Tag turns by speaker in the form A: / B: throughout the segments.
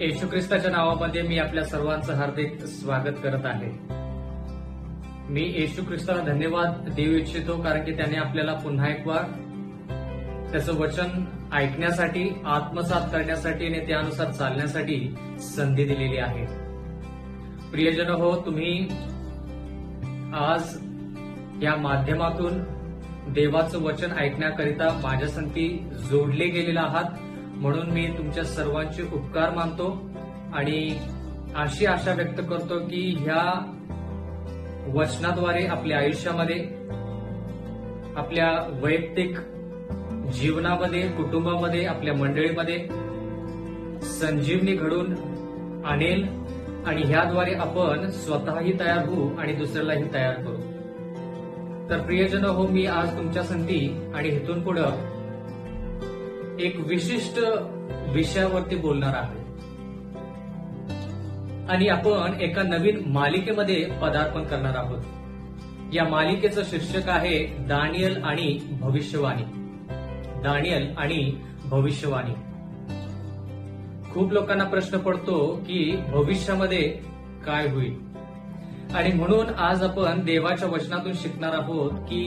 A: येशू ख्रिस्ताच्या नावामध्ये मी आपल्या सर्वांचं हार्दिक स्वागत करत आहे. मी येशू ख्रिस्ताला धन्यवाद देऊ इच्छितो, कारण की त्याने आपल्याला पुन्हा एक वार त्याचं वचन ऐकण्यासाठी, आत्मसात करण्यासाठी आणि त्यानुसार चालण्यासाठी संधी दिलेली आहे. प्रियजन हो, तुम्ही आज या माध्यमातून देवाचं वचन ऐकण्याकरिता माझ्या संगती जोडले गेलेले आहात, म्हणून मी तुमच्या सर्वांचे उपकार मानतो आणि अशी आशा व्यक्त करतो की ह्या वचनाद्वारे आपल्या आयुष्यामध्ये, आपल्या वैयक्तिक जीवनामध्ये, कुटुंबामध्ये, आपल्या मंडळीमध्ये संजीवनी घडून आणेल आणि ह्याद्वारे आपण स्वतःही तयार होऊ आणि दुसऱ्यालाही तयार करू. तर प्रियजन हो, मी आज तुमच्या संगती आणि इथून पुढं एक विशिष्ट विषयावरती बोलणार आहे आणि आपण एका नवीन मालिकेमध्ये पदार्पण करणार आहोत. या मालिकेचं शीर्षक आहे दानियल आणि भविष्यवाणी. दानियल आणि भविष्यवाणी. खूप लोकांना प्रश्न पडतो की भविष्यामध्ये काय होईल, आणि म्हणून आज आपण देवाच्या वचनातून शिकणार आहोत की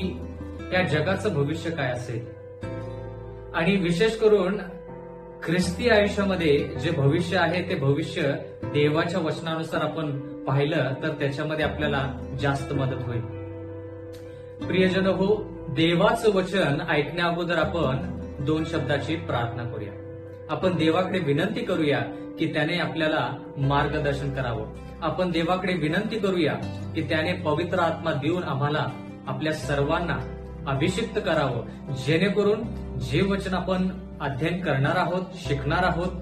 A: या जगाचं भविष्य काय असेल. आणि विशेष करून ख्रिस्ती आयुष्यामध्ये जे भविष्य आहे ते भविष्य देवाच्या वचनानुसार आपण पाहिलं तर त्याच्यामध्ये आपल्याला जास्त मदत होईल. प्रियजन हो, देवाचं वचन ऐकण्या अगोदर आपण 2 शब्दाची प्रार्थना करूया. आपण देवाकडे विनंती करूया की त्याने आपल्याला मार्गदर्शन करावं. आपण देवाकडे विनंती करूया की त्याने पवित्र आत्मा देऊन आम्हाला, आपल्या सर्वांना अभिषिक्त करावं, जेणेकरून जे वचन आपण अध्ययन करणार आहोत, शिकणार आहोत,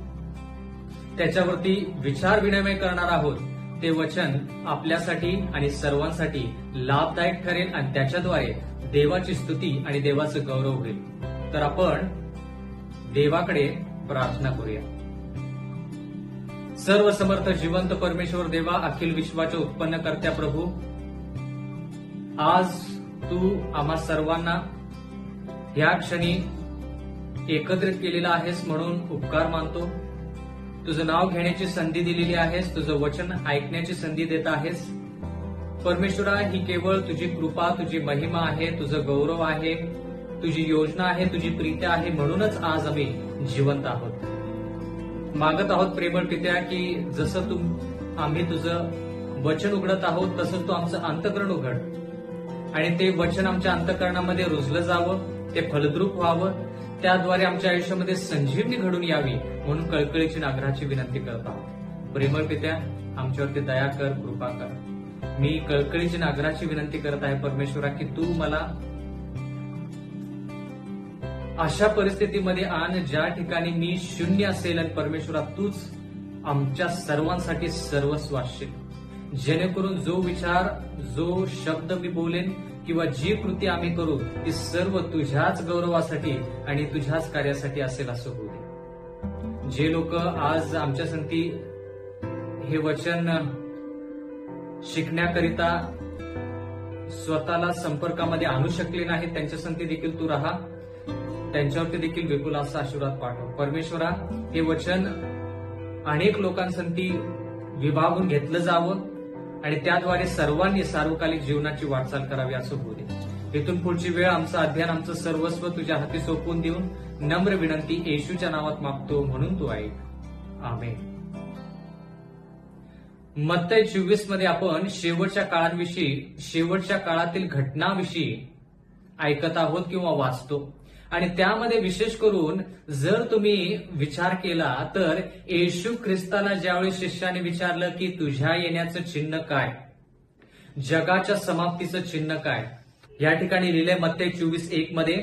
A: त्याच्यावरती विचार विनिमय करणार आहोत, ते वचन आपल्यासाठी आणि सर्वांसाठी लाभदायक ठरेल आणि त्याच्याद्वारे देवाची स्तुती आणि देवाचं गौरव होईल. तर आपण देवाकडे प्रार्थना करूया. सर्व समर्थ जिवंत परमेश्वर देवा, अखिल विश्वाचे उत्पन्नकर्त्या प्रभू, आज तू आम्हा सर्वांना या क्षणी एकत्रित केलेला आहेस म्हणून उपकार मानतो. तुझं नाव घेण्याची संधी दिलेली आहेस, तुझं वचन ऐकण्याची संधी देत आहेस. परमेश्वरा, ही केवळ तुझी कृपा, तुझी महिमा आहे, तुझं गौरव आहे, तुझी योजना आहे, तुझी प्रीती आहे, म्हणूनच आज आम्ही जिवंत आहोत. मागत आहोत प्रेमळ पित्या की जसं आम्ही तुझं वचन उघडत आहोत तसं तू आमचं अंतःकरण उघड आणि ते वचन आमच्या अंतःकरणामध्ये रुजलं जावं, ते फलद्रूप व्हावं, त्याद्वारे आमच्या आयुष्यामध्ये संजीवनी घडून यावी म्हणून कळकळीची नागराची विनंती करत आहोत. प्रेमळ पित्या, आमच्यावरती दया कर, कृपा कर. मी कळकळीची नागराची विनंती करत आहे परमेश्वरा की तू मला अशा परिस्थितीमध्ये आण ज्या ठिकाणी मी शून्य असेल आणि परमेश्वरा तूच आमच्या सर्वांसाठी सर्वस्व असशील, जेणेकरून जो विचार, जो शब्द मी बोलेन किंवा जी कृती आम्ही करू ती सर्व तुझ्याच गौरवासाठी आणि तुझ्याच कार्यासाठी असेल असं होऊ दे. जे लोक आज आमच्या संगती हे वचन शिकण्याकरिता स्वतःला संपर्कामध्ये आणू शकले नाहीत, त्यांच्या संगती देखील तू राहा, त्यांच्यावरती देखील विपुल असा आशीर्वाद पाठव. परमेश्वरा, हे वचन अनेक लोकांसंगती विभागून घेतलं जावं आणि त्याद्वारे सर्वांनी सार्वकालिक जीवनाची वाटचाल करावी असं होऊ दे. इथून पुढची वेळ आमचं अध्ययन, आमचं सर्वस्व तुझ्या हाती सोपवून देऊन नम्र विनंती येशूच्या नावात मागतो, म्हणून तू ऐक. आमेन. मत्तई 24 मध्ये आपण शेवटच्या काळांविषयी, शेवटच्या काळातील घटनाविषयी ऐकत आहोत किंवा वाचतो. आणि त्यामध्ये विशेष करून जर तुम्ही विचार केला तर येशू ख्रिस्ताला ज्यावेळी शिष्याने विचारलं की तुझ्या येण्याचं चिन्ह काय, जगाच्या समाप्तीचं चिन्ह काय, या ठिकाणी लिहिलंय मत्तई 24:1 मध्ये,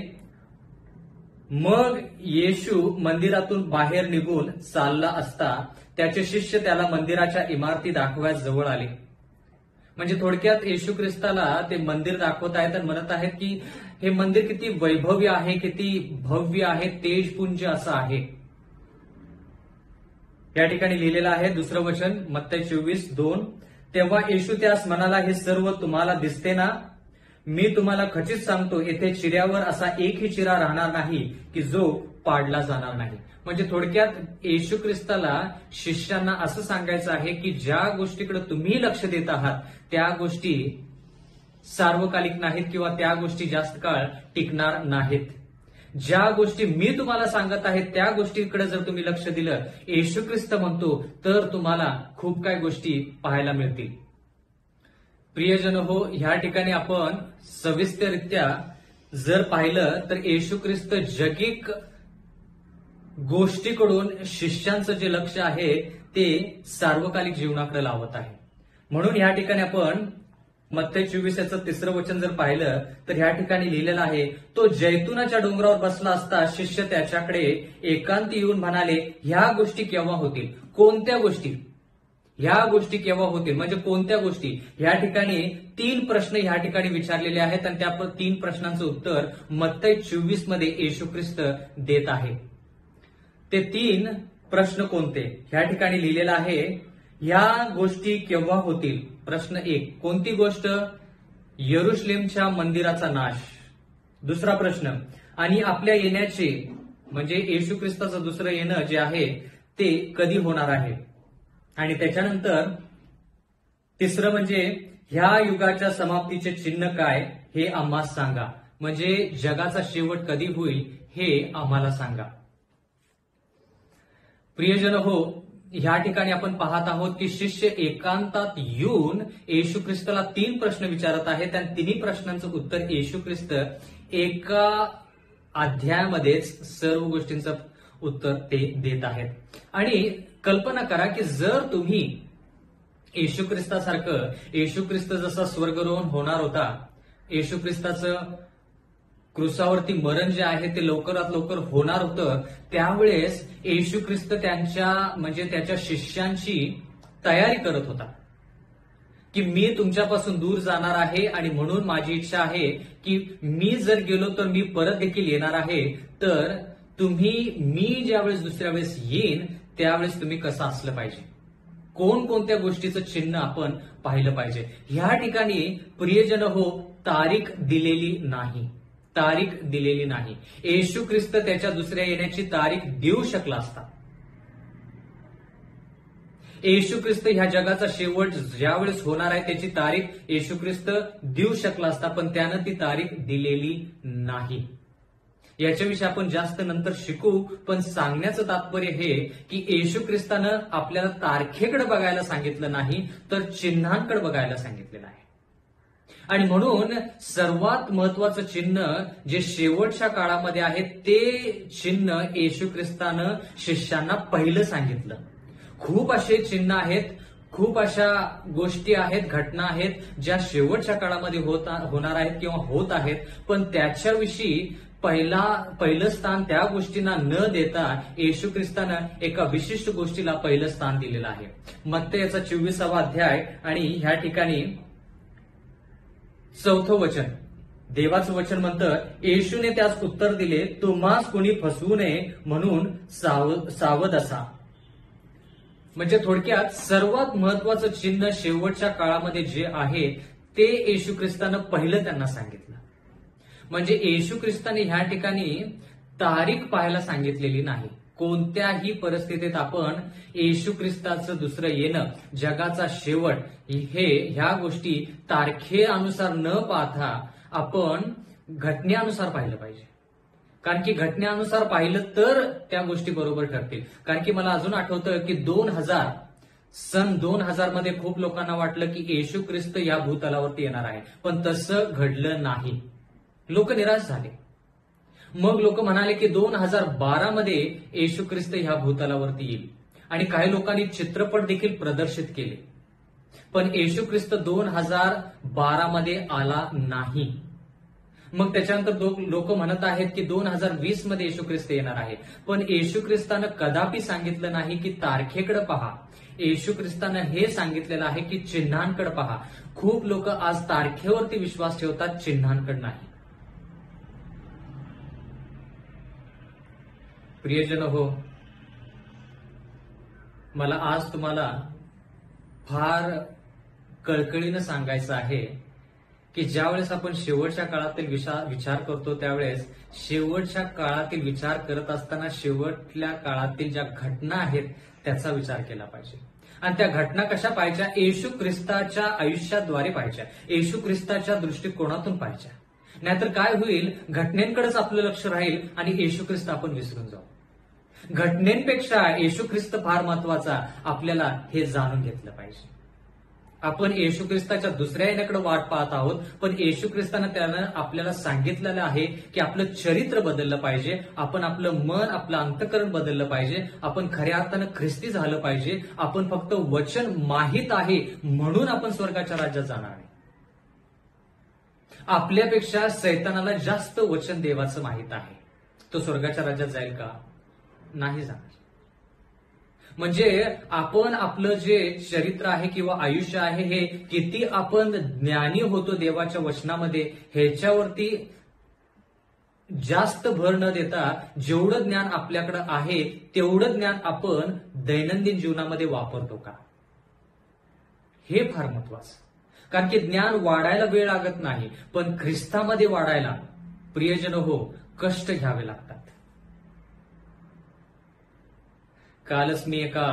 A: मग येशू मंदिरातून बाहेर निघून चालला असता त्याचे शिष्य त्याला मंदिराच्या इमारती दाखवायला जवळ आले. म्हणजे थोडक्यात येशू ख्रिस्ताला ते मंदिर दाखवत आहेत आणि म्हणत आहेत की हे मंदिर किती वैभवी आहे, किती भव्य आहे, तेजपुंज असं आहे. या ठिकाणी लिहिलेलं आहे दुसरं वचन, मत्तई 24:2, तेव्हा येशू त्यास म्हणाला, हे सर्व तुम्हाला दिसते ना? मी तुम्हाला खचित सांगतो, येथे चिऱ्यावर असा एकही चिरा राहणार नाही की जो पाडला जाणार नाही. म्हणजे थोडक्यात येशू ख्रिस्ताला शिष्यांना असं सांगायचं आहे की ज्या गोष्टीकडे तुम्ही लक्ष देत आहात त्या गोष्टी सार्वकालिक नाहीत किंवा त्या गोष्टी जास्त काळ टिकणार नाहीत. ज्या गोष्टी मी तुम्हाला सांगत आहे त्या गोष्टीकडे जर तुम्ही लक्ष दिलं, येशू ख्रिस्त म्हणतो, तर तुम्हाला खूप काही गोष्टी पाहायला मिळतील. प्रियजन हो, ह्या ठिकाणी आपण सविस्तररित्या जर पाहिलं तर येशू ख्रिस्त जगिक गोष्टीकडून शिष्यांचं जे लक्ष आहे ते सार्वकालिक जीवनाकडे लावत आहे. म्हणून या ठिकाणी आपण मत्ती 24 याचं 3रं वचन जर पाहिलं तर ह्या ठिकाणी लिहिलेलं आहे, तो जैतुनाच्या डोंगरावर बसला असता शिष्य त्याच्याकडे एकांती येऊन म्हणाले, ह्या गोष्टी केव्हा होतील? कोणत्या गोष्टी? ह्या गोष्टी केव्हा होतील म्हणजे कोणत्या गोष्टी? ह्या ठिकाणी 3 प्रश्न ह्या ठिकाणी विचारलेले आहेत आणि त्या 3 प्रश्नांचं उत्तर मत्ती 24 मध्ये येशू ख्रिस्त देत आहे. ते 3 प्रश्न कोणते? ह्या ठिकाणी लिहिलेलं आहे, ह्या गोष्टी केव्हा होतील? प्रश्न 1, कोणती गोष्ट? यरुशलेमच्या मंदिराचा नाश. दुसरा प्रश्न, आणि आपल्या येण्याचे म्हणजे येशू ख्रिस्ताचं दुसरं येणं जे आहे ते कधी होणार आहे? आणि त्याच्यानंतर 3रं म्हणजे ह्या युगाच्या समाप्तीचे चिन्ह काय हे आम्हाला सांगा. म्हणजे जगाचा शेवट कधी होईल हे आम्हाला सांगा. प्रियजन हो, ह्या ठिकाणी आपण पाहत आहोत की शिष्य एकांतात येऊन येशू ख्रिस्ताला 3 प्रश्न विचारत आहेत आणि 3 प्रश्नांचं उत्तर येशू ख्रिस्त एका अध्यायामध्येच सर्व गोष्टींचं उत्तर ते देत आहेत. आणि कल्पना करा की जर तुम्ही येशू ख्रिस्तासारखं, येशू ख्रिस्त जसा स्वर्गारोहण होणार होता, येशू ख्रिस्ताचं क्रुसावरती मरण जे आहे ते लवकरात लवकर होणार होतं, त्यावेळेस येशू ख्रिस्त त्याच्या शिष्यांची तयारी करत होता की मी तुमच्यापासून दूर जाणार आहे आणि म्हणून माझी इच्छा आहे की मी जर गेलो तर मी परत देखील येणार आहे, तर मी ज्यावेळेस दुसऱ्या वेळेस येईन त्यावेळेस तुम्ही कसं असलं पाहिजे, कोणकोणत्या गोष्टीचं चिन्ह आपण पाहिलं पाहिजे. ह्या ठिकाणी प्रियजन हो, तारीख दिलेली नाही. तारीख दिलेली नाही. येशू ख्रिस्त त्याच्या दुसऱ्या येण्याची तारीख देऊ शकला असता. येशू ख्रिस्त ह्या जगाचा शेवट ज्यावेळेस होणार आहे त्याची तारीख येशू ख्रिस्त देऊ शकला असता, पण त्यानं ती तारीख दिलेली नाही. याच्याविषयी आपण जास्त नंतर शिकू, पण सांगण्याचं तात्पर्य हे की येशू ख्रिस्तानं आपल्याला तारखेकडे बघायला सांगितलं नाही, तर चिन्हांकडे बघायला सांगितलेलं आहे. आणि म्हणून सर्वात महत्वाचं चिन्ह जे शेवटच्या काळामध्ये आहे ते चिन्ह येशू ख्रिस्तानं शिष्यांना पहिलं सांगितलं. खूप असे चिन्ह आहेत, खूप अशा गोष्टी आहेत, घटना आहेत ज्या शेवटच्या काळामध्ये होणार आहेत किंवा होत आहेत, पण त्याच्याविषयी पहिलं स्थान त्या गोष्टींना न देता येशू ख्रिस्तानं एका विशिष्ट गोष्टीला पहिलं स्थान दिलेलं आहे. मत्ती याचा 24वा अध्याय आणि ह्या ठिकाणी 4थं वचन, देवाचं वचन म्हणतं, येशूने त्यास उत्तर दिले, तुम्हास कोणी फसवू नये म्हणून सावध असा. म्हणजे थोडक्यात सर्वात महत्वाचं चिन्ह शेवटच्या काळामध्ये जे आहे ते येशू ख्रिस्तानं पहिलं त्यांना सांगितलं. म्हणजे येशू ख्रिस्ताने ह्या ठिकाणी तारीख पाहायला सांगितलेली नाही. कोणत्याही परिस्थितीत आपण येशू ख्रिस्ताचं दुसरं येणं, जगाचा शेवट ह्या गोष्टी तारखेनुसार न पाहता आपण घटनेनुसार पाहिलं पाहिजे. कारण की घटनेनुसार पाहिलं तर त्या गोष्टी बरोबर ठरतील. कारण की मला अजून आठवतं की 2000 मध्ये खूप लोकांना वाटलं की येशू ख्रिस्त या भूतलावरती येणार आहे, पण तसं घडलं नाही. लोक निराश झाले. मग लोक म्हणाले की 2012 मध्ये येशू ख्रिस्त ह्या भूतलावरती येईल आणि काही लोकांनी चित्रपट देखील प्रदर्शित केले, पण येशू ख्रिस्त 2012 मध्ये आला नाही. मग त्याच्यानंतर लोक म्हणत आहेत की 2020 मध्ये येशू ख्रिस्त येणार आहे, पण येशू ख्रिस्तानं कदापि सांगितलं नाही की तारखेकडे पहा. येशू ख्रिस्तानं हे सांगितलेलं आहे की चिन्हांकडे पहा. खूप लोक आज तारखेवरती विश्वास ठेवतात, चिन्हांकडे नाही. प्रियजन हो, मला आज तुम्हाला फार कळकळीनं सांगायचं आहे की ज्यावेळेस आपण शेवटच्या काळातील विचार करतो त्यावेळेस शेवटच्या काळातील विचार करत असताना शेवटल्या काळातील ज्या घटना आहेत त्याचा विचार केला पाहिजे. आणि त्या घटना कशा पाहिजे? येशू ख्रिस्ताच्या आयुष्याद्वारे पाहिजे, येशू ख्रिस्ताच्या दृष्टिकोनातून पाहिजे. नाहीतर काय होईल, घटनेकडेच आपलं लक्ष राहील आणि येशू ख्रिस्त आपण विसरून जाऊ. घटनेपेक्षा येशू ख्रिस्त फार महत्वाचा, आपल्याला हे जाणून घेतलं पाहिजे. आपण येशू ख्रिस्ताच्या दुसऱ्या येण्याकडे वाट पाहत आहोत, पण येशू ख्रिस्तानं त्यानं आपल्याला सांगितलेलं आहे की आपलं चरित्र बदललं पाहिजे, आपण आपलं मन, आपलं अंतःकरण बदललं पाहिजे, आपण खऱ्या अर्थानं ख्रिस्ती झालं पाहिजे. आपण फक्त वचन माहित आहे म्हणून आपण स्वर्गाच्या राज्यात जाणार नाही. आपल्यापेक्षा सैतानाला जास्त वचन देवाचं माहित आहे. तो स्वर्गाच्या राज्यात जाईल का? नाही जाणार. म्हणजे आपण आपलं जे चरित्र आहे किंवा आयुष्य आहे हे किती आपण ज्ञानी होतो देवाच्या वचनामध्ये ह्याच्यावरती जास्त भर न देता जेवढं ज्ञान आपल्याकडे आहे तेवढं ज्ञान आपण दैनंदिन जीवनामध्ये वापरतो का, हे फार महत्वाचं. कारण की ज्ञान वाढायला वेळ लागत नाही, पण ख्रिस्तामध्ये वाढायला प्रियजन हो कष्ट घ्यावे लागतात. कालच मी एका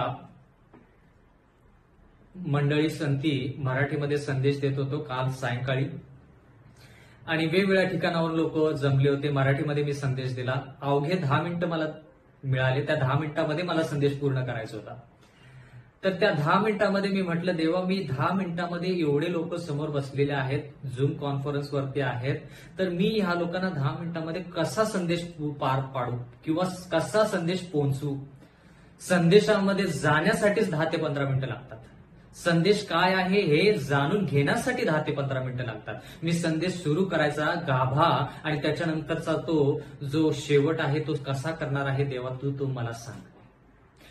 A: मंडळी संती मराठीमध्ये संदेश देत होतो काल सायंकाळी, आणि वेगवेगळ्या ठिकाणावर लोक जमले होते. मराठीमध्ये मी संदेश दिला. अवघे 10 मिनिटं मला मिळाले. त्या 10 मिनिटांमध्ये मला संदेश पूर्ण करायचा होता. तर त्या 10 मिनिटांमध्ये मी म्हटलं, देवा, मी 10 मिनिटांमध्ये एवढे लोक समोर बसलेले आहेत, झूम कॉन्फरन्सवरती आहेत, तर मी ह्या लोकांना 10 मिनिटांमध्ये कसा संदेश पार पाडू किंवा कसा संदेश पोहोचू. संदेशामध्ये जाण्यासाठीच 10 ते 15 मिनिटं लागतात. संदेश काय आहे हे जाणून घेण्यासाठी 10 ते 15 मिनिटं लागतात. मी संदेश सुरू करायचा गाभा आणि त्याच्यानंतरचा तो जो शेवट आहे तो कसा करणार आहे देवा, तू मला सांग.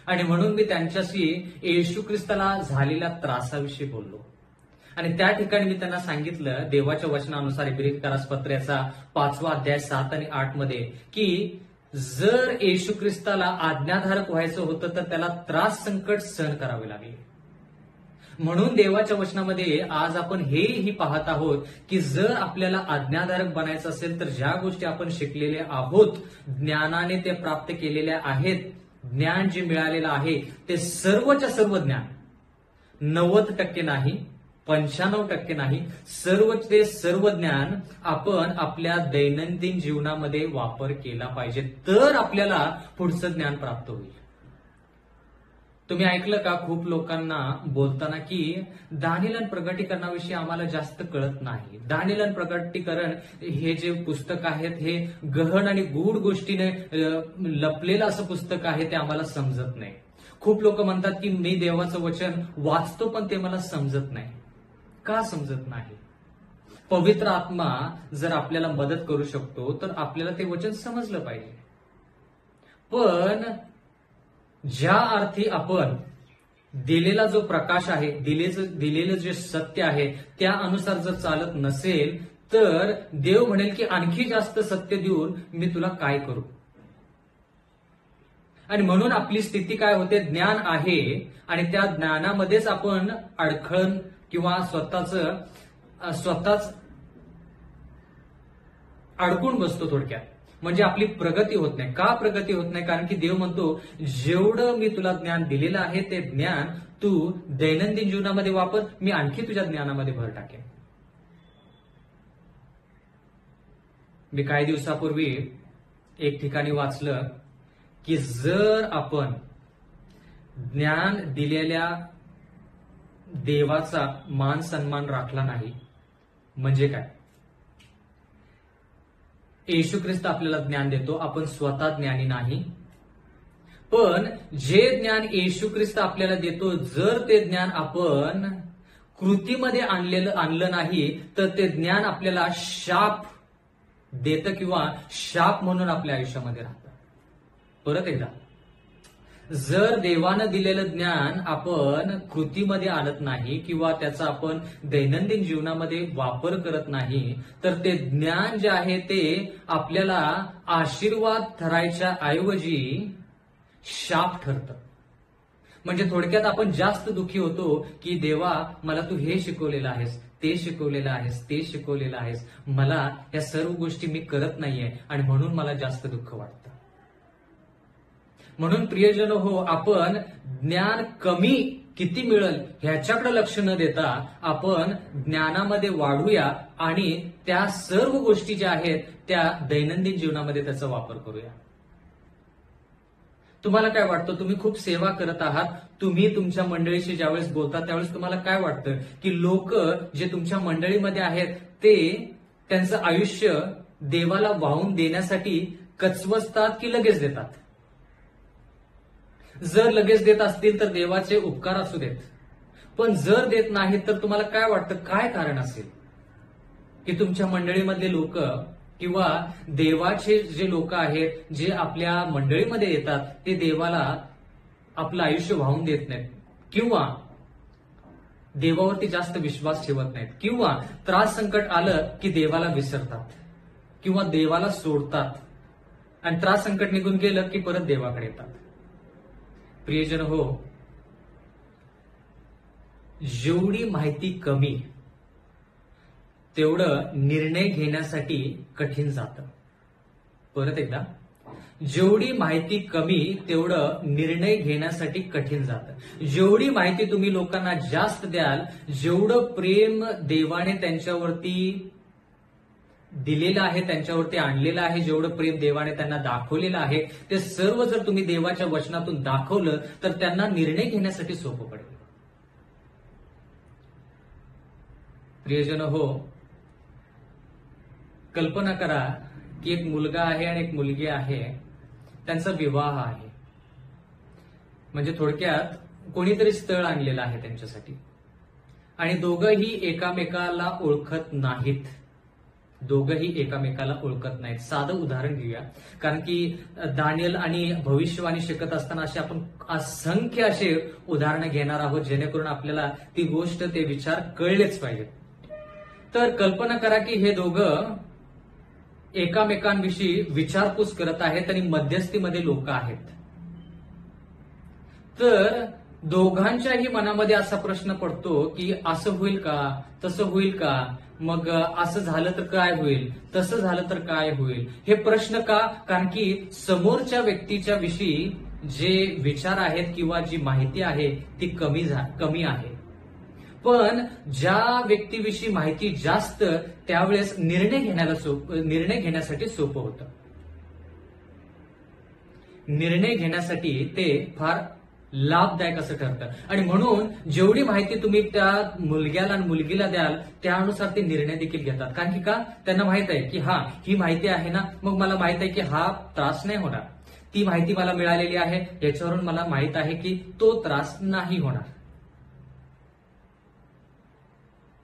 A: आणि म्हणून मी त्यांच्याशी येशू ख्रिस्ताला झालेल्या त्रासाविषयी बोललो. आणि त्या ठिकाणी मी त्यांना सांगितलं देवाच्या वचनानुसार इब्रियकारास पत्र्याचा 5वा अध्याय 7 आणि 8 मध्ये की जर येशू ख्रिस्ताला आज्ञाधारक व्हायचं होतं तर त्याला त्रास संकट सहन करावे लागले. म्हणून देवाच्या वचनामध्ये आज आपण हेही पाहत आहोत की जर आपल्याला आज्ञाधारक बनायचं असेल तर ज्या गोष्टी आपण शिकलेले आहोत, ज्ञानाने ते प्राप्त केलेल्या आहेत, ज्ञान जे मिळालेलं आहे ते सर्वच्या सर्व ज्ञान, 90% नाही, 95% नाही, सर्वचे सर्व ज्ञान आपण आपल्या दैनंदिन जीवनामध्ये वापर केला पाहिजे, तर आपल्याला पुढचं ज्ञान प्राप्त होईल. तुम्ही ऐकलं का खूप लोकांना बोलताना की दानिएल आणि प्रगटीकरणाविषयी आम्हाला जास्त कळत नाही. दानिएल आणि प्रगटीकरण हे जे पुस्तक आहेत हे गहन आणि गूढ गोष्टीने लपलेलं असं पुस्तक आहे, ते आम्हाला समजत नाही. खूप लोक म्हणतात की मी देवाचं वचन वाचतो पण ते मला समजत नाही. का समजत नाही? पवित्र आत्मा जर आपल्याला मदत करू शकतो तर आपल्याला ते वचन समजलं पाहिजे. पण ज्या अर्थी आपण दिलेला जो प्रकाश आहे, दिलेलं जे सत्य आहे त्या अनुसार जर चालत नसेल तर देव म्हणेल की आणखी जास्त सत्य देऊन मी तुला काय करू. आणि म्हणून आपली स्थिती काय होते, ज्ञान आहे आणि त्या ज्ञानामध्येच आपण अडखळण किंवा स्वतःच अडकून बसतो थोडक्यात. म्हणजे आपली प्रगती होत नाही. का प्रगती होत नाही? कारण की देव म्हणतो जेवढं मी तुला ज्ञान दिलेलं आहे ते ज्ञान तू दैनंदिन जीवनामध्ये वापर, मी आणखी तुझ्या ज्ञानामध्ये भर टाकेन. मी काही दिवसापूर्वी एक ठिकाणी वाचलं की जर आपण ज्ञान दिलेल्या देवाचा मान सन्मान राखला नाही म्हणजे काय? येशू ख्रिस्त आपल्याला ज्ञान देतो, आपण स्वतः ज्ञानी नाही, पण जे ज्ञान येशू ख्रिस्त आपल्याला देतो जर ते ज्ञान आपण कृतीमध्ये आणलं नाही तर ते ज्ञान आपल्याला शाप देतं किंवा शाप म्हणून आपल्या आयुष्यामध्ये राहतं. परत एकदा, जर देवानं दिलेलं ज्ञान आपण कृतीमध्ये आणत नाही किंवा त्याचा आपण दैनंदिन जीवनामध्ये वापर करत नाही तर ते ज्ञान जे आहे ते आपल्याला आशीर्वाद ठरायच्या ऐवजी शाप ठरतं. म्हणजे थोडक्यात आपण जास्त दुःखी होतो की देवा मला तू हे शिकवलेलं आहेस, ते शिकवलेलं आहेस, ते शिकवलेलं आहेस, मला या सर्व गोष्टी मी करत नाहीये आणि म्हणून मला जास्त दुःख वाटतं. म्हणून प्रियजन हो, आपण ज्ञान कमी किती मिळेल ह्याच्याकडे लक्ष न देता आपण ज्ञानामध्ये वाढूया आणि त्या सर्व गोष्टी ज्या आहेत त्या दैनंदिन जीवनामध्ये त्याचा वापर करूया. तुम्हाला काय वाटतं? तुम्ही खूप सेवा करत आहात, तुम्ही तुमच्या मंडळीशी ज्यावेळेस बोलता त्यावेळेस तुम्हाला काय वाटतं की लोक जे तुमच्या मंडळीमध्ये आहेत ते त्यांचं आयुष्य देवाला वाहून देण्यासाठी कचवसतात की लगेच देतात? जर लगेच देत असतील तर देवाचे उपकार असू देत, पण जर देत नाहीत तर तुम्हाला काय वाटतं, काय कारण असेल की तुमच्या मंडळीमधले लोक किंवा देवाचे जे लोक आहेत जे आपल्या मंडळीमध्ये येतात ते देवाला आपलं आयुष्य वाहून देत नाहीत, किंवा देवावरती जास्त विश्वास ठेवत नाहीत, किंवा त्रास संकट आलं की देवाला विसरतात किंवा देवाला सोडतात आणि त्रास संकट निघून गेलं की परत देवाकडे येतात? प्रियजन हो, जेवढी माहिती कमी तेवढं निर्णय घेण्यासाठी कठीण जातं. परत एकदा, जेवढी माहिती कमी तेवढं निर्णय घेण्यासाठी कठीण जातं. जेवढी माहिती तुम्ही लोकांना जास्त द्याल, जेवढं प्रेम देवाने त्यांच्यावरती दिलेलं आहे, त्यांच्यावरती आणलेलं आहे, जेवढं प्रेम देवाने त्यांना दाखवलेलं आहे, ते सर्व जर तुम्ही देवाच्या वचनातून दाखवलं तर त्यांना निर्णय घेण्यासाठी सोपं पडेल. प्रियजन हो, कल्पना करा की एक मुलगा आहे आणि एक मुलगी आहे, त्यांचा विवाह आहे. म्हणजे थोडक्यात कोणीतरी स्थळ आणलेलं आहे त्यांच्यासाठी आणि दोघंही एकामेकाला ओळखत नाहीत. दोघंही एकामेकाला ओळखत नाहीत. साधं उदाहरण घेऊया, कारण की दानियल आणि भविष्यवाणी शिकत असताना असे आपण असंख्य असे उदाहरणं घेणार आहोत जेणेकरून आपल्याला ती गोष्ट, ते विचार कळलेच पाहिजेत. तर कल्पना करा की हे दोघं एकामेकांविषयी विचारपूस करत आहेत आणि मध्यस्थीमध्ये लोक आहेत. तर दोघांच्याही मनामध्ये असा प्रश्न पडतो की असं होईल का, तसं होईल का, मग असं झालं तर काय होईल, तसं झालं तर काय होईल. हे प्रश्न का? कारण की समोरच्या व्यक्तीच्या विषयी जे विचार आहेत किंवा जी माहिती आहे ती कमी आहे. पण ज्या व्यक्तीविषयी माहिती जास्त, त्यावेळेस निर्णय घेण्यासाठी सोपं होतं. निर्णय घेण्यासाठी ते फार लाभदायक असं ठरतं आणि म्हणून जेवढी माहिती तुम्ही त्या मुलग्याला आणि मुलगीला द्याल त्यानुसार ते निर्णय देखील घेतात. कारण की का? त्यांना माहित आहे की हा, ही माहिती आहे ना, मग मला माहित आहे की हा त्रास नाही होणार. ती माहिती मला मिळालेली आहे, याच्यावरून मला माहित आहे की तो त्रास नाही होणार.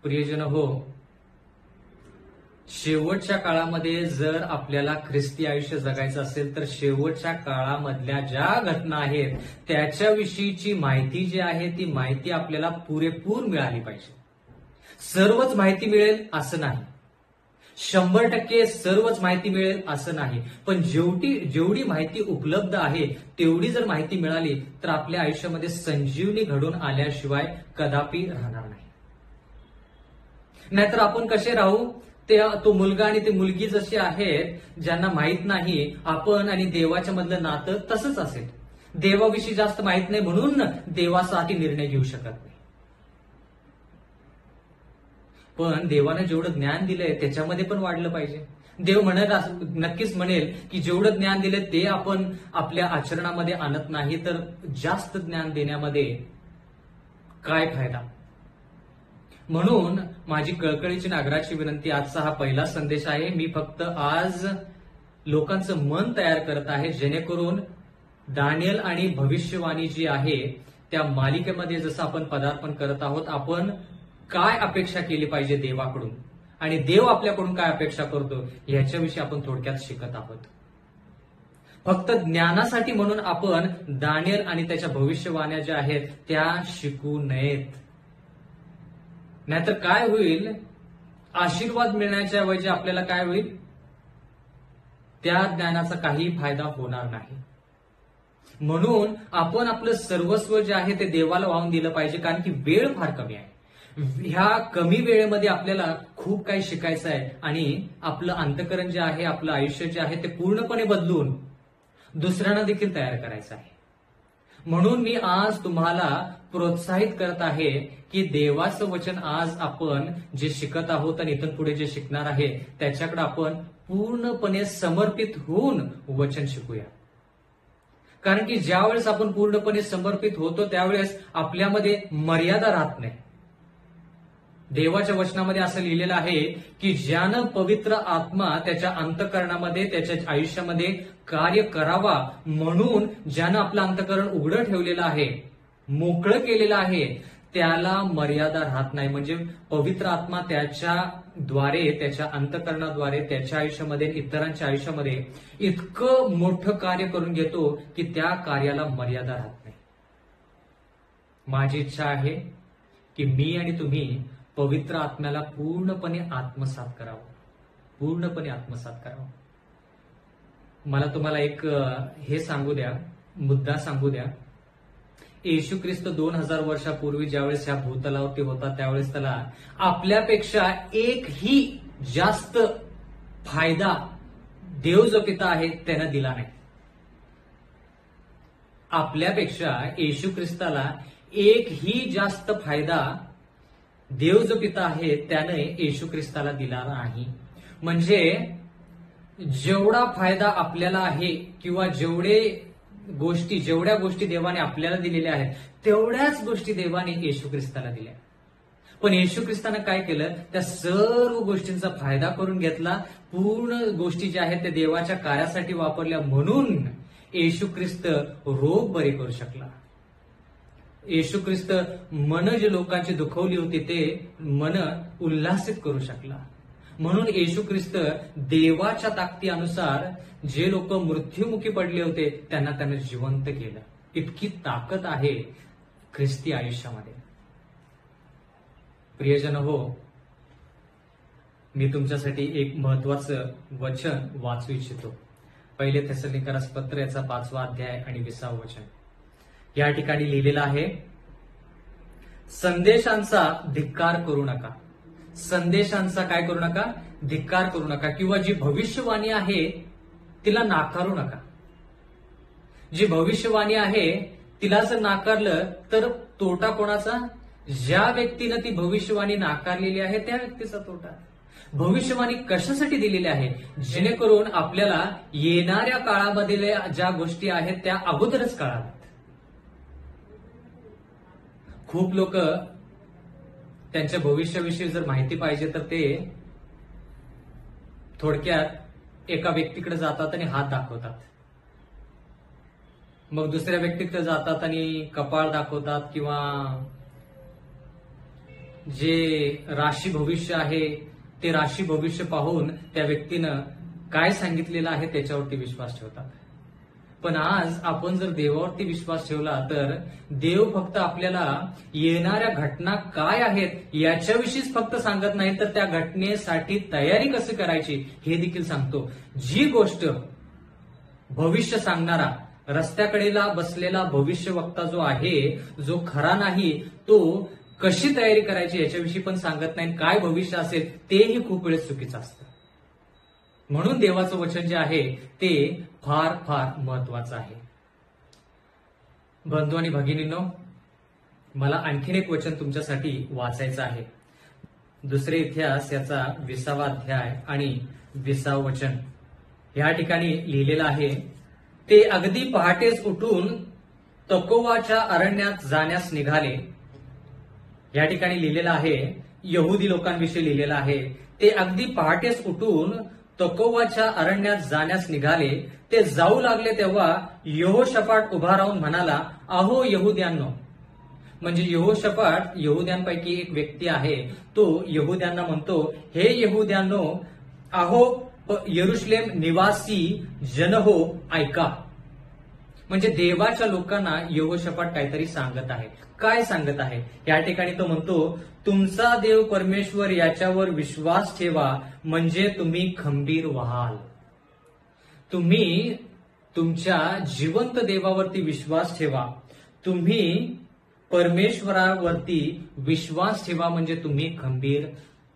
A: प्रियजन हो, शेवटच्या काळामध्ये जर आपल्याला ख्रिस्ती आयुष्य जगायचं असेल तर शेवटच्या काळामधल्या ज्या घटना आहेत त्याच्याविषयीची माहिती जी आहे ती माहिती आपल्याला पुरेपूर मिळाली पाहिजे. सर्वच माहिती मिळेल असं नाही, 100% सर्वच माहिती मिळेल असं नाही, पण जेवढी माहिती उपलब्ध आहे तेवढी जर माहिती मिळाली तर आपल्या आयुष्यामध्ये संजीवनी घडून आल्याशिवाय कदापि राहणार नाही. नाहीतर आपण कसे राहू? तो मुलगा आणि ती मुलगी जशी आहेत ज्यांना माहित नाही, आपण आणि देवाच्या मधलं नातं तसंच असेल. देवाविषयी जास्त माहित नाही म्हणून देवासाठी निर्णय घेऊ शकत नाही. पण देवाने जेवढं ज्ञान दिलंय त्याच्यामध्ये पण वाढलं पाहिजे. देव नक्कीच म्हणेल की जेवढं ज्ञान दिलंय ते आपण आपल्या आचरणामध्ये आणत नाही तर जास्त ज्ञान देण्यामध्ये काय फायदा. म्हणून माझी कळकळीची नागराची विनंती, आजचा हा पहिला संदेश आहे. मी फक्त आज लोकांचं मन तयार करत आहे जेणेकरून दानियल आणि भविष्यवाणी जी आहे त्या मालिकेमध्ये जसं आपण पदार्पण करत आहोत, आपण काय अपेक्षा केली पाहिजे देवाकडून आणि देव आपल्याकडून काय अपेक्षा करतो याच्याविषयी आपण थोडक्यात शिकत आहोत. फक्त ज्ञानासाठी म्हणून आपण दानियल आणि त्याच्या भविष्यवाण्या ज्या आहेत त्या शिकू नयेत. नाहीतर काय होईल, आशीर्वाद मिळण्याच्या ऐवजी आपल्याला काय होईल, त्या ज्ञानाचा काही फायदा होणार नाही. म्हणून आपण आपलं सर्वस्व जे आहे ते देवाला वाहून दिलं पाहिजे, कारण की वेळ फार कमी आहे. ह्या कमी वेळेमध्ये आपल्याला खूप काही शिकायचं आहे आणि आपलं अंतःकरण जे आहे, आपलं आयुष्य जे आहे ते पूर्णपणे बदलून दुसऱ्यांना देखील तयार करायचं आहे. म्हणून मी आज तुम्हाला प्रोत्साहित करत आहे की देवाचं वचन आज आपण जे शिकत आहोत आणि इथून पुढे जे शिकणार आहे त्याच्याकडे आपण पूर्णपणे समर्पित होऊन वचन शिकूया. कारण की ज्या वेळेस आपण पूर्णपणे समर्पित होतो त्यावेळेस आपल्यामध्ये मर्यादा राहत नाही. देवाच्या वचनामध्ये असं लिहिलेलं आहे की ज्यानं पवित्र आत्मा त्याच्या अंतःकरणामध्ये, त्याच्या आयुष्यामध्ये कार्य करावा म्हणून ज्यानं आपलं अंतःकरण उघडं ठेवलेलं आहे, मोकळं केलेलं आहे, त्याला मर्यादा राहत नाही. म्हणजे पवित्र आत्मा त्याच्याद्वारे, त्याच्या अंतःकरणाद्वारे त्याच्या आयुष्यामध्ये, इतरांच्या आयुष्यामध्ये इतकं मोठं कार्य करून घेतो की त्या कार्याला मर्यादा राहत नाही. माझी इच्छा आहे की मी आणि तुम्ही पवित्र आत्म्याला पूर्णपणे आत्मसात करावं, पूर्णपणे आत्मसात करावं. मला तुम्हाला एक हे सांगू द्या, मुद्दा सांगू द्या. येशू ख्रिस्त 2000 वर्षापूर्वी ज्यावेळेस ह्या भूतलावरती होता त्यावेळेस त्याला आपल्यापेक्षा एकही जास्त फायदा देव जो पिता आहे त्यानं दिला नाही. आपल्यापेक्षा येशू ख्रिस्ताला एकही जास्त फायदा देव जो पिता आहे त्याने येशू ख्रिस्ताला दिला नाही. म्हणजे जेवढा फायदा आपल्याला आहे किंवा जेवढ्या गोष्टी देवाने आपल्याला दिलेल्या आहेत तेवढ्याच गोष्टी देवाने येशू ख्रिस्ताला दिल्या. पण येशू ख्रिस्तानं काय केलं, त्या सर्व गोष्टींचा फायदा करून घेतला. पूर्ण गोष्टी ज्या आहेत त्या देवाच्या कार्यासाठी वापरल्या म्हणून येशू ख्रिस्त रोग बरे करू शकला. येशू ख्रिस्त मन जे लोकांची दुखवली होती ते मन उल्हासित करू शकला. म्हणून येशू ख्रिस्त देवाच्या ताकदीनुसार जे लोक मृत्युमुखी पडले होते त्यांना त्याने जिवंत केलं. इतकी ताकद आहे ख्रिस्ती आयुष्यामध्ये. प्रियजन हो, मी तुमच्यासाठी एक महत्वाचं वचन वाचू इच्छितो. 1 थेसलोनिकरास पत्र याचा 5वा अध्याय आणि 20वा वचन. या ठिकाणी लिहिलेलं आहे, संदेशांचा धिक्कार करू नका. संदेशांचा काय करू नका? धिक्कार करू नका. किंवा जी भविष्यवाणी आहे तिला नाकारू नका. जी भविष्यवाणी आहे तिला जर नाकारलं तर तोटा कोणाचा? ज्या व्यक्तीनं ती भविष्यवाणी नाकारलेली आहे त्या व्यक्तीचा तोटा. भविष्यवाणी कशासाठी दिलेली आहे? जेणेकरून आपल्याला येणाऱ्या काळामध्ये ज्या गोष्टी आहेत त्या अगोदरच कळाव्यात. खूप लोक त्यांच्या भविष्याविषयी जर माहिती पाहिजे तर ते थोडक्यात एका व्यक्तीकडे जातात आणि हात दाखवतात, मग दुसऱ्या व्यक्तीकडे जातात आणि कपाळ दाखवतात, किंवा जे राशी भविष्य आहे ते राशी भविष्य पाहून त्या व्यक्तीनं काय सांगितलेलं आहे त्याच्यावरती विश्वास ठेवतात. पण आज आपण जर देवावरती विश्वास ठेवला तर देव फक्त आपल्याला येणाऱ्या घटना काय आहेत याच्याविषयीच फक्त सांगत नाही, तर त्या घटनेसाठी तयारी कशी करायची हे देखील सांगतो. जी गोष्ट भविष्य सांगणारा, रस्त्याकडेला बसलेला भविष्यवक्ता जो आहे, जो खरा नाही, तो कशी तयारी करायची याच्याविषयी पण सांगत नाही. काय भविष्य असेल तेही खूप वेळेस चुकीचं असतं. म्हणून देवाचं वचन जे आहे ते फार फार महत्वाचं आहे. बंधू आणि भगिनींनो, मला आणखीन एक वचन तुमच्यासाठी वाचायचं आहे. दुसरे इतिहास याचा 20वा अध्याय आणि 20वा वचन. या ठिकाणी लिहिलेलं आहे, ते अगदी पहाटेच उठून तकोवाच्या अरण्यात जाण्यास निघाले. या ठिकाणी लिहिलेलं आहे, यहुदी लोकांविषयी लिहिलेलं आहे, ते अगदी पहाटेच उठून तकोवाच्या अरण्यात जाण्यास निघाले. ते जाऊ लागले तेव्हा यहोशाफाट उभा राहून म्हणाला, अहो यहुद्यांनो. म्हणजे यहोशाफाट यहुद्यांपैकी एक व्यक्ती आहे. तो यहुद्यांना म्हणतो, हे यहुद्यांनो, अहो यरुशलेम निवासी जन हो, ऐका. म्हणजे देवाच्या लोकांना यहोशाफाट काहीतरी सांगत आहे. काय सांगत आहे? या ठिकाणी तो म्हणतो, तुमचा देव परमेश्वर याच्यावर विश्वास ठेवा म्हणजे तुम्ही खंबीर व्हाल. तुम्ही तुमच्या जिवंत देवावरती विश्वास ठेवा. तुम्ही परमेश्वरावरती विश्वास ठेवा म्हणजे तुम्ही खंबीर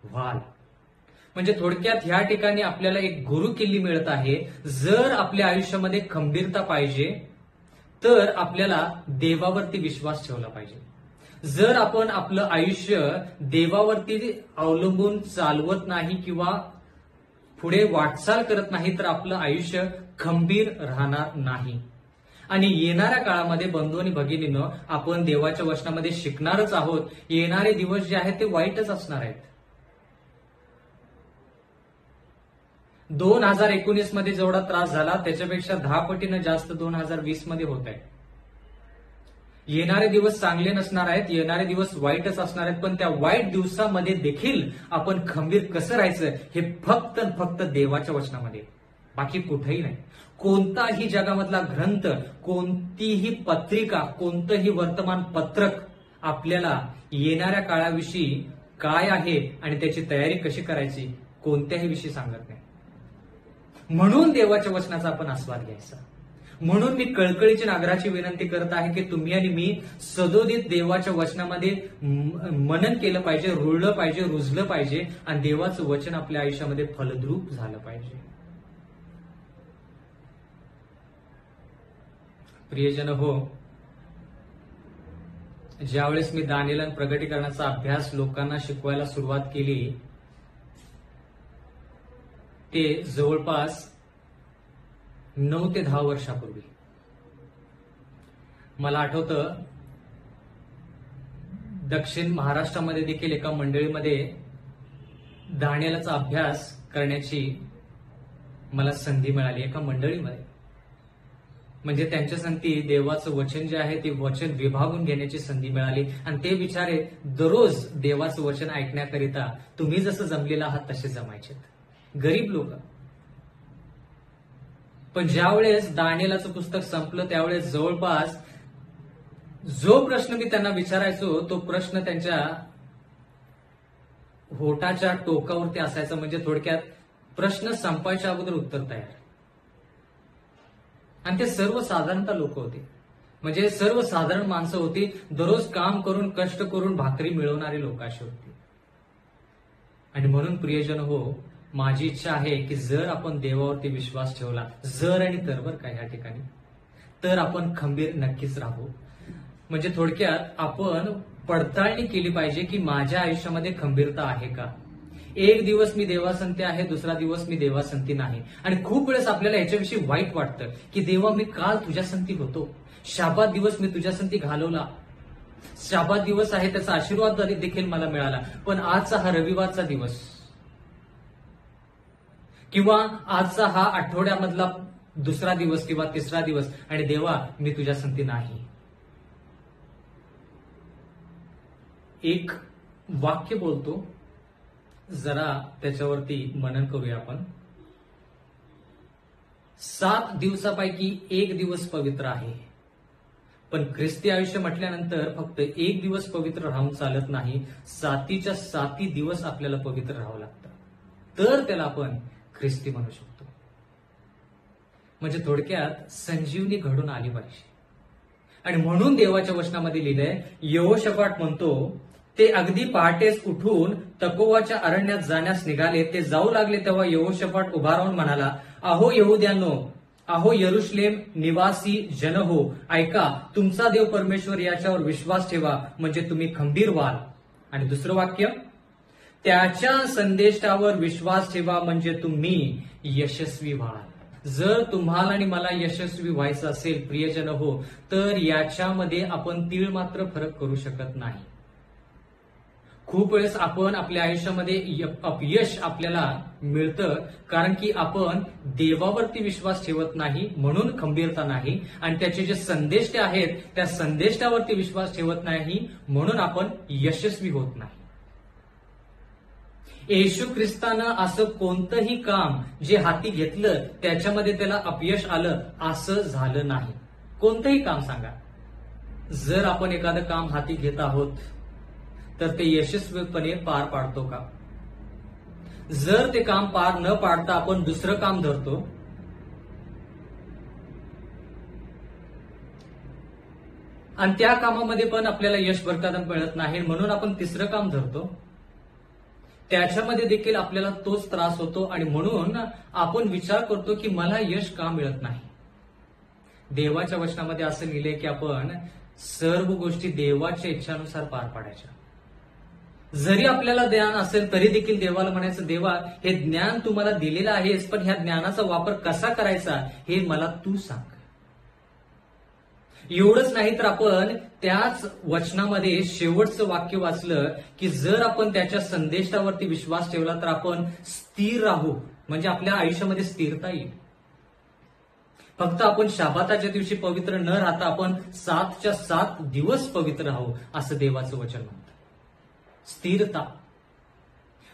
A: व्हाल. म्हणजे थोडक्यात ह्या ठिकाणी आपल्याला एक गुरु किल्ली मिळत आहे. जर आपल्या आयुष्यामध्ये खंबीरता पाहिजे तर आपल्याला देवावरती विश्वास ठेवला पाहिजे. जर आपण आपलं आयुष्य देवावरती अवलंबून चालवत नाही किंवा पुढे वाटचाल करत नाही तर आपलं आयुष्य खंबीर राहणार नाही. आणि येणाऱ्या काळामध्ये बंधू आणि भगिनींनो, आपण देवाच्या वचनामध्ये शिकणारच आहोत. येणारे दिवस जे आहेत ते वाईटच असणार आहेत. 2019 मध्ये जेवढा त्रास झाला त्याच्यापेक्षा 10 पटीनं जास्त 2020 मध्ये होत आहे. येणारे दिवस चांगले नसणार आहेत, येणारे दिवस वाईटच असणार आहेत. पण त्या वाईट दिवसामध्ये देखील आपण खंबीर कसं राहायचं हे फक्त देवाच्या वचनामध्ये, बाकी कुठेही नाही. कोणताही जगामधला ग्रंथ, कोणतीही पत्रिका, कोणतंही वर्तमानपत्रक आपल्याला येणाऱ्या काळाविषयी काय आहे आणि त्याची तयारी कशी करायची कोणत्याही विषयी सांगत नाही. म्हणून देवाच्या वचनाचा आपण आस्वाद घ्यायचा. म्हणून मी कळकळीची नागराची विनंती करत आहे की तुम्ही आणि मी सदोदित देवाच्या वचनामध्ये मनन केलं पाहिजे, रुळलं पाहिजे, रुजलं पाहिजे आणि देवाचं वचन आपल्या आयुष्यामध्ये फलद्रूप झालं पाहिजे. प्रियजन हो, ज्यावेळेस मी दानिएल आणि प्रगटीकरणाचा अभ्यास लोकांना शिकवायला सुरुवात केली ते जवळपास 9 ते 10 वर्षापूर्वी. मला आठवतं दक्षिण महाराष्ट्रामध्ये देखील एका मंडळीमध्ये दानिएलचा अभ्यास करण्याची मला संधी मिळाली. एका मंडळीमध्ये म्हणजे त्यांच्या संगती देवाचं वचन जे आहे ते वचन विभागून घेण्याची संधी मिळाली. आणि ते बिचारे दररोज देवाचं वचन ऐकण्याकरिता तुम्ही जसं जमलेला आहात तसे जमायचे. गरीब लोक. पण ज्यावेळेस दानिएलचं पुस्तक संपलं त्यावेळेस जवळपास जो प्रश्न मी त्यांना विचारायचो तो प्रश्न त्यांच्या होटाच्या टोकावरती असायचा. म्हणजे थोडक्यात प्रश्न संपायच्या अगोदर उत्तर तयार. आणि ते सर्वसाधारणतः लोक होते. म्हणजे सर्वसाधारण माणसं होती. दररोज काम करून कष्ट करून भाकरी मिळवणारी लोक अशी होती. आणि म्हणून प्रियजन हो, माझी इच्छा आहे की जर आपण देवावरती विश्वास ठेवला, जर आणि तर बरं का ह्या ठिकाणी, तर आपण खंबीर नक्कीच राहू. म्हणजे थोडक्यात आपण पडताळणी केली पाहिजे की माझ्या आयुष्यामध्ये खंबीरता आहे का. एक दिवस मी देवासंती आहे, दुसरा दिवस मी देवासंती नाही. आणि खूप वेळेस आपल्याला याच्याविषयी वाईट वाटतं की देवा मी काल तुझ्यासंती होतो, शाबात दिवस मी तुझ्यासंती घालवला, शाबात दिवस आहे त्याचा आशीर्वाद देखील मला मिळाला. पण आजचा हा रविवारचा दिवस किंवा आजचा हा आठवड्यामधला दुसरा दिवस किंवा तिसरा दिवस आणि देवा मी तुझ्यासंती नाही. एक वाक्य बोलतो, जरा त्याच्यावरती मनन करूया आपण. 7 दिवसापैकी एक दिवस पवित्र आहे. पण ख्रिस्ती आयुष्य म्हटल्यानंतर फक्त एक दिवस पवित्र राहून चालत नाही. 7च्या 7 दिवस आपल्याला पवित्र राहावं लागतं. तर त्याला आपण ख्रिस्ती म्हणू शकतो. म्हणजे थोडक्यात संजीवनी घडून आली पाहिजे. आणि म्हणून देवाच्या वचनामध्ये लिहिलंय, यहोशाफाट म्हणतो, ते अगदी पहाटेस उठून तकोवाच्या अरण्यात जाण्यास निघाले. ते जाऊ लागले तेव्हा यहोशाफाट उभा राहून म्हणाला, अहो यहूद्यांनो, अहो यरुशलेम निवासी जन हो, ऐका, तुमचा देव परमेश्वर याच्यावर विश्वास ठेवा म्हणजे तुम्ही खंबीर व्हाल. आणि दुसरं वाक्य, त्याच्या संदेशावर विश्वास ठेवा म्हणजे तुम्ही यशस्वी व्हाल. जर तुम्हाला आणि मला यशस्वी व्हायचं असेल प्रियजन हो, तर याच्यामध्ये आपण तीळ मात्र फरक करू शकत नाही. खूप वेळेस आपण आपल्या आयुष्यामध्ये अपयश आपल्याला मिळतं कारण की आपण देवावरती विश्वास ठेवत नाही, म्हणून खंबीरता नाही. आणि त्याचे जे संदेश आहेत त्या संदेशावरती विश्वास ठेवत नाही, म्हणून आपण यशस्वी होत नाही. येशू ख्रिस्तानं असं कोणतंही काम जे हाती घेतलं त्याच्यामध्ये त्याला अपयश आलं असं झालं नाही. कोणतंही काम सांगा, जर आपण एखादं काम हाती घेत आहोत तर ते यशस्वीपणे पार पाडतो का. जर ते काम पार न पाडता आपण दुसरं काम धरतो, आणि त्या कामामध्ये पण आपल्याला यश बरकरार मिळत नाही, म्हणून आपण तिसरं काम धरतो, त्याच्यामध्ये देखील आपल्याला तोच त्रास होतो आणि म्हणून आपण विचार करतो की मला यश का मिळत नाही. देवाच्या वचनामध्ये असं लिहिलंय की आपण सर्व गोष्टी देवाच्या इच्छानुसार पार पाडायच्या. जरी आपल्याला ज्ञान असेल तरी देखील देवाला म्हणायचं, देवा हे ज्ञान तुम्हाला दिलेलं आहेस, पण ह्या ज्ञानाचा वापर कसा करायचा हे मला तू सांग. एवढंच नाही तर आपण त्याच वचनामध्ये शेवटचं वाक्य वाचलं की जर आपण त्याच्या संदेशावरती विश्वास ठेवला तर आपण स्थिर राहू, म्हणजे आपल्या आयुष्यामध्ये स्थिरता येईल. फक्त आपण शाबाताच्या दिवशी पवित्र न राहता आपण 7च्या 7 दिवस पवित्र राहू, असं देवाचं वचन म्हणतं. स्थिरता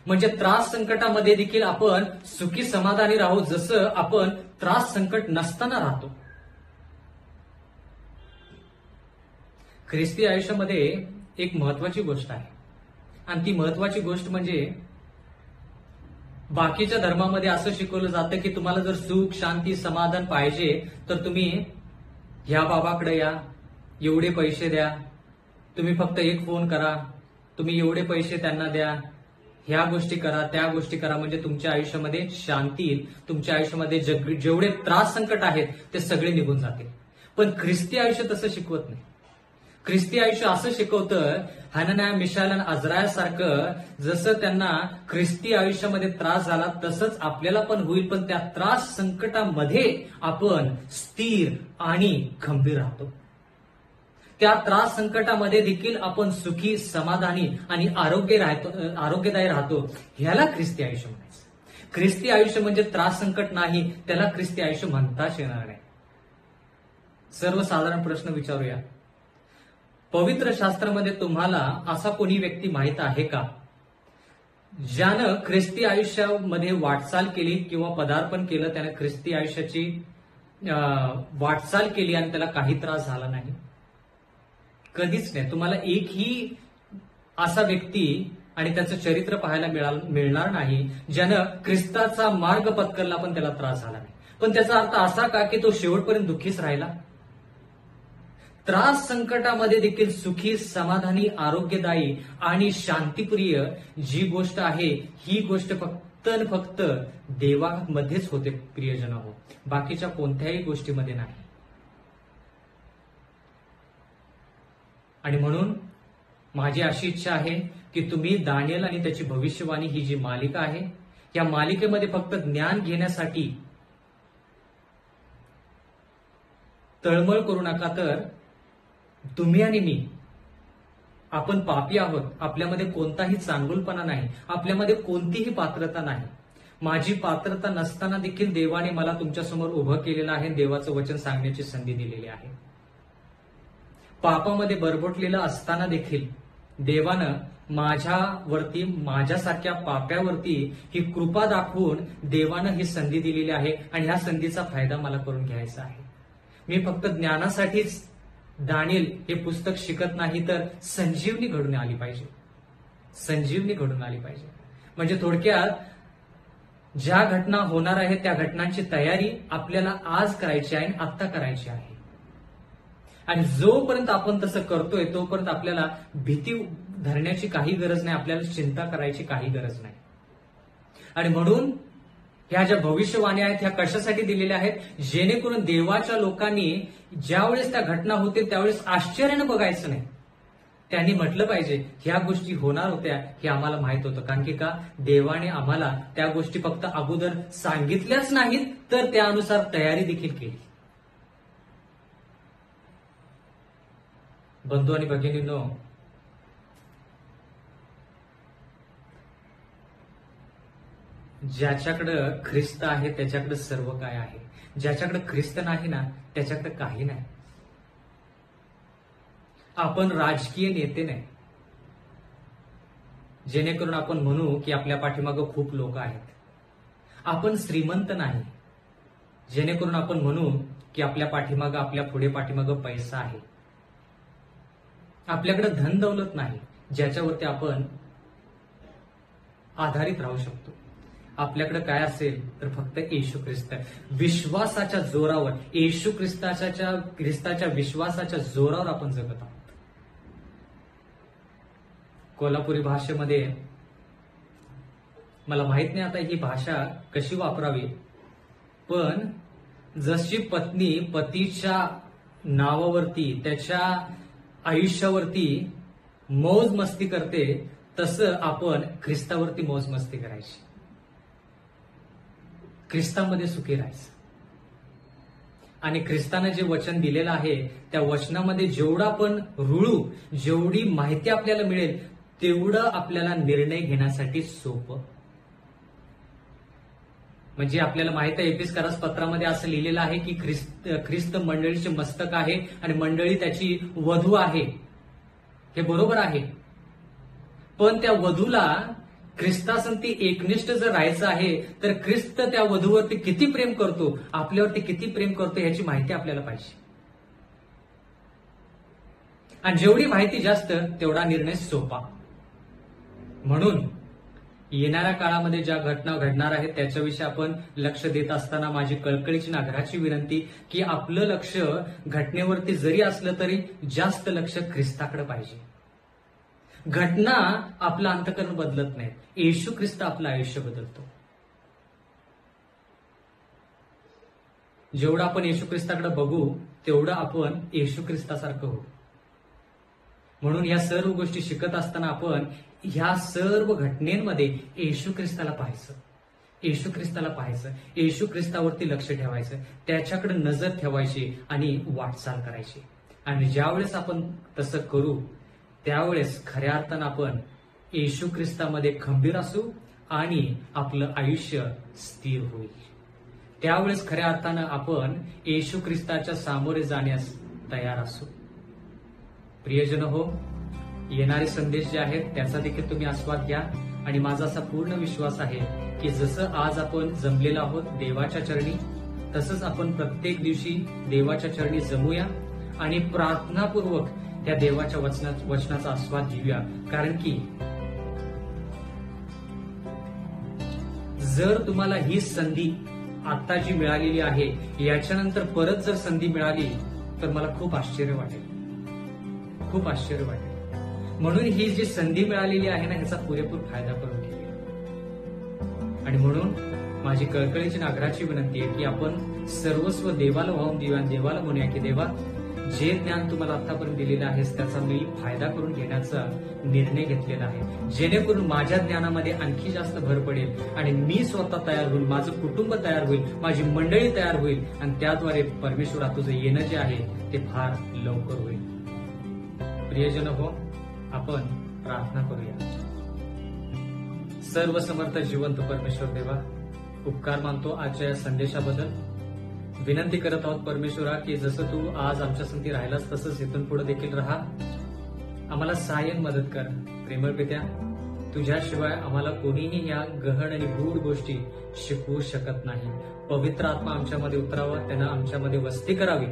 A: म्हणजे त्रास संकटामध्ये देखील आपण सुखी समाधानी राहू, जसं आपण त्रास संकट नसताना राहतो. ख्रिस्ती आयुष्यामध्ये एक महत्वाची गोष्ट आहे आणि ती महत्वाची गोष्ट म्हणजे बाकीच्या धर्मामध्ये असं शिकवलं जातं की तुम्हाला जर सुख शांती समाधान पाहिजे तर तुम्ही ह्या बाबाकडे या, एवढे पैसे द्या, तुम्ही फक्त एक फोन करा, तुम्ही एवढे पैसे त्यांना द्या, ह्या गोष्टी करा त्या गोष्टी करा, म्हणजे तुमच्या आयुष्यामध्ये शांती येईल, तुमच्या आयुष्यामध्ये जेवढे त्रास संकट आहेत ते सगळे निघून जातील. पण ख्रिस्ती आयुष्य तसं शिकवत नाही. ख्रिस्ती आयुष्य असं शिकवतं, हनन्या मिशाएल आणि अजरायासारखं जसं त्यांना ख्रिस्ती आयुष्यामध्ये त्रास झाला तसंच आपल्याला पण होईल, पण त्या त्रास संकटामध्ये आपण स्थिर आणि खंबीर राहतो. त्या त्रास संकटामध्ये देखील आपण सुखी समाधानी आणि आरोग्यदायी राहतो. ह्याला ख्रिस्ती आयुष्य म्हणायचं. ख्रिस्ती आयुष्य म्हणजे त्रास संकट नाही, त्याला ख्रिस्ती आयुष्य म्हणताच येणार नाही. सर्वसाधारण प्रश्न विचारूया. पवित्र शास्त्रामध्ये तुम्हाला असा कोणी व्यक्ती माहित आहे का ज्यानं ख्रिस्ती आयुष्यामध्ये वाटचाल केली किंवा पदार्पण केलं, त्याने ख्रिस्ती आयुष्याची वाटचाल केली आणि त्याला काही त्रास झाला नाही? कधीच नाही. तुम्हाला एकही असा व्यक्ती आणि त्याचं चरित्र पाहायला मिळणार नाही ज्यानं ख्रिस्ताचा मार्ग पत्करला पण त्याला त्रास झाला नाही. पण त्याचा अर्थ असा का की तो शेवटपर्यंत दुःखीच राहिला? त्रास संकटामध्ये देखील सुखी समाधानी आरोग्यदायी आणि शांतिप्रिय जी गोष्ट आहे ही गोष्ट फक्त देवामध्येच होते प्रियजन हो, बाकीच्या कोणत्याही गोष्टीमध्ये नाही. आणि म्हणून माझी अशी इच्छा आहे की तुम्ही दानिएल आणि त्याची भविष्यवाणी ही जी मालिका आहे या मालिकेमध्ये फक्त ज्ञान घेण्यासाठी तळमळ करू नका, तर तुम्ही आणि मी आपण पापी आहोत. आपल्यामध्ये कोणताही चांगुलपणा नाही, आपल्यामध्ये कोणतीही पात्रता नाही. माझी पात्रता नसताना देखील देवाने मला तुमच्यासमोर उभं केलेलं आहे, देवाचं वचन सांगण्याची संधी दिलेली आहे. पापामध्ये बरबटलेलं असताना देखील देवानं माझ्यावरती, माझ्यासारख्या पाप्यावरती ही कृपा दाखवून देवानं ही संधी दिलेली आहे आणि ह्या संधीचा फायदा मला करून घ्यायचा आहे. मी फक्त ज्ञानासाठीच दानिएल हे पुस्तक शिकत नाही, तर संजीवनी घडून आली पाहिजे. संजीवनी घडून आली पाहिजे म्हणजे थोडक्यात ज्या घटना होणार आहेत त्या घटनांची तयारी आपल्याला आज करायची आहे आणि आत्ता करायची आहे. आणि जोपर्यंत आपण तसं करतोय तोपर्यंत आपल्याला भीती धरण्याची काही गरज नाही, आपल्याला चिंता करायची काही गरज नाही. आणि म्हणून ह्या ज्या भविष्यवाणी आहेत ह्या कशासाठी दिलेल्या आहेत, जेणेकरून देवाच्या लोकांनी ज्यावेळेस त्या घटना होतील त्यावेळेस आश्चर्यानं बघायचं नाही. त्यांनी म्हटलं पाहिजे ह्या गोष्टी होणार होत्या हे आम्हाला माहित होतं, कारण की का देवाने आम्हाला त्या गोष्टी फक्त अगोदर सांगितल्याच नाहीत तर त्यानुसार तयारी देखील केली. बंधू आणि भगिनींनो, ज्याच्याकडं ख्रिस्त आहे त्याच्याकडे सर्व काय आहे. ज्याच्याकडे ख्रिस्त नाही ना त्याच्याकडे काही नाही. आपण राजकीय नेते नाही जेणेकरून आपण म्हणू की आपल्या पाठीमागं खूप लोक आहेत. आपण श्रीमंत नाही जेणेकरून आपण म्हणू की आपल्या पाठीमागं, आपल्या पुढे पाठीमागं पैसा आहे. आपल्याकडे धन दौलत नाही ज्याच्यावरती आपण आधारित राहू शकतो. आपल्याकडे काय असेल तर फक्त येशू ख्रिस्त. विश्वासाच्या जोरावर, येशू ख्रिस्ताच्या विश्वासाच्या जोरावर आपण जगत आहोत. कोल्हापुरी भाषेमध्ये मला माहित नाही आता ही भाषा कशी वापरावी, पण जशी पत्नी पतीच्या नावावरती, त्याच्या आयुष्यावरती मौज मस्ती करते, तसं आपण ख्रिस्तावरती मौज मस्ती करायची, ख्रिस्तामध्ये सुखी राहायचं. आणि ख्रिस्तानं जे वचन दिलेलं आहे त्या वचनामध्ये जेवढं आपण रुळू, जेवढी माहिती आपल्याला मिळेल, तेवढं आपल्याला निर्णय घेण्यासाठी सोपं. म्हणजे आपल्याला माहित आहे एपिस्करास पत्रामध्ये असं लिहिलेलं आहे की ख्रिस्त मंडळीचे मस्तक आहे आणि मंडळी त्याची वधू आहे. हे बरोबर आहे, पण त्या वधूला ख्रिस्तासंती एकनिष्ठ जर राहायचं आहे तर ख्रिस्त त्या वधूवरती किती प्रेम करतो, आपल्यावरती किती प्रेम करतो याची माहिती आपल्याला पाहिजे. आणि जेवढी माहिती जास्त तेवढा निर्णय सोपा. म्हणून येणाऱ्या काळामध्ये ज्या घटना घडणार आहेत त्याच्याविषयी आपण लक्ष देत असताना माझी कळकळीची नागराची विनंती की आपलं लक्ष घटनेवरती जरी असलं तरी जास्त लक्ष ख्रिस्ताकडे पाहिजे. घटना आपलं अंतःकरण बदलत नाहीत, येशू ख्रिस्त आपलं आयुष्य बदलतो. जेवढं आपण येशू ख्रिस्ताकडे बघू तेवढं आपण येशू ख्रिस्तासारखं होऊ. म्हणून या सर्व गोष्टी शिकत असताना आपण ह्या सर्व घटनेमध्ये येशू ख्रिस्ताला पाहायचं, येशू ख्रिस्ताला पाहायचं, येशू ख्रिस्तावरती लक्ष ठेवायचं, त्याच्याकडे नजर ठेवायची आणि वाटचाल करायची. आणि ज्यावेळेस आपण तसं करू त्यावेळेस खऱ्या अर्थानं आपण येशू ख्रिस्तामध्ये खंबीर असू आणि आपलं आयुष्य स्थिर होईल. त्यावेळेस खऱ्या अर्थानं आपण येशू ख्रिस्ताच्या सामोरे जाण्यास तयार असू. प्रियजन हो, येणारे संदेश जे आहेत त्याचा देखील तुम्ही आस्वाद घ्या. आणि माझा असा पूर्ण विश्वास आहे की जसं आज आपण जमलेलो आहोत देवाच्या चरणी, तसंच आपण प्रत्येक दिवशी देवाच्या चरणी जमूया आणि प्रार्थनापूर्वक त्या देवाच्या वचनाचा आस्वाद घेऊया. कारण की जर तुम्हाला ही संधी आता जी मिळालेली आहे याच्यानंतर परत जर संधी मिळाली तर मला खूप आश्चर्य वाटेल, खूप आश्चर्य वाटेल. म्हणून ही जी संधी मिळालेली आहे ना ह्याचा पुरेपूर फायदा करून घेऊया. आणि म्हणून माझी कळकळीची नागराची विनंती आहे की आपण सर्वस्व देवाला वाहून देऊया, देवाला म्हणूया की देवा, जे ज्ञान तुम्हाला आतापर्यंत दिलेलं आहे त्याचा मी फायदा करून घेण्याचा निर्णय घेतलेला आहे, जेणेकरून माझ्या ज्ञानामध्ये आणखी जास्त भर पडेल आणि मी स्वतः तयार होईल, माझं कुटुंब तयार होईल, माझी मंडळी तयार होईल आणि त्याद्वारे परमेश्वरा तुझं येणं जे आहे ते फार लवकर होईल. प्रियजन हो, आपण प्रार्थना करूया. सर्व समर्थ जिवंत परमेश्वर देवा, उपकार मानतो आजच्या या संदेशाबद्दल. विनंती करत आहोत परमेश्वरा की जसं तू आज आमच्या संगती राहिलास तसंच इथून पुढे देखील राहा. आम्हाला सहाय्य मदत कर. प्रेमळ पित्या, तुझ्याशिवाय आम्हाला कोणीही या गहन आणि गूढ गोष्टी शिकवू शकत नाही. पवित्र आत्मा आमच्यामध्ये उतरावा, त्यानं आमच्यामध्ये वस्ती करावी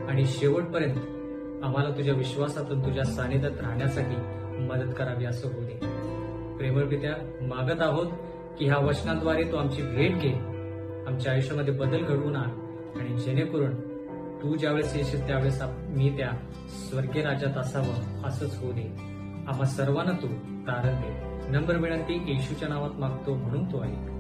A: आणि शेवटपर्यंत आम्हाला तुझ्या विश्वासातून तुझ्या सानिध्यात राहण्यासाठी मदत करावी असं होऊ दे. प्रेमळ पित्या, मागत आहोत की ह्या वचनाद्वारे तू आमची भेट घे, आमच्या आयुष्यामध्ये बदल घडवून आण आणि जेणेकरून तू ज्यावेळेस येशील त्यावेळेस मी त्या स्वर्गीय राज्यात असावं असंच होऊ दे. आम्हा सर्वांना तू तारण दे. नम्र विनंती येशूच्या नावात मागतो म्हणून तो ऐक.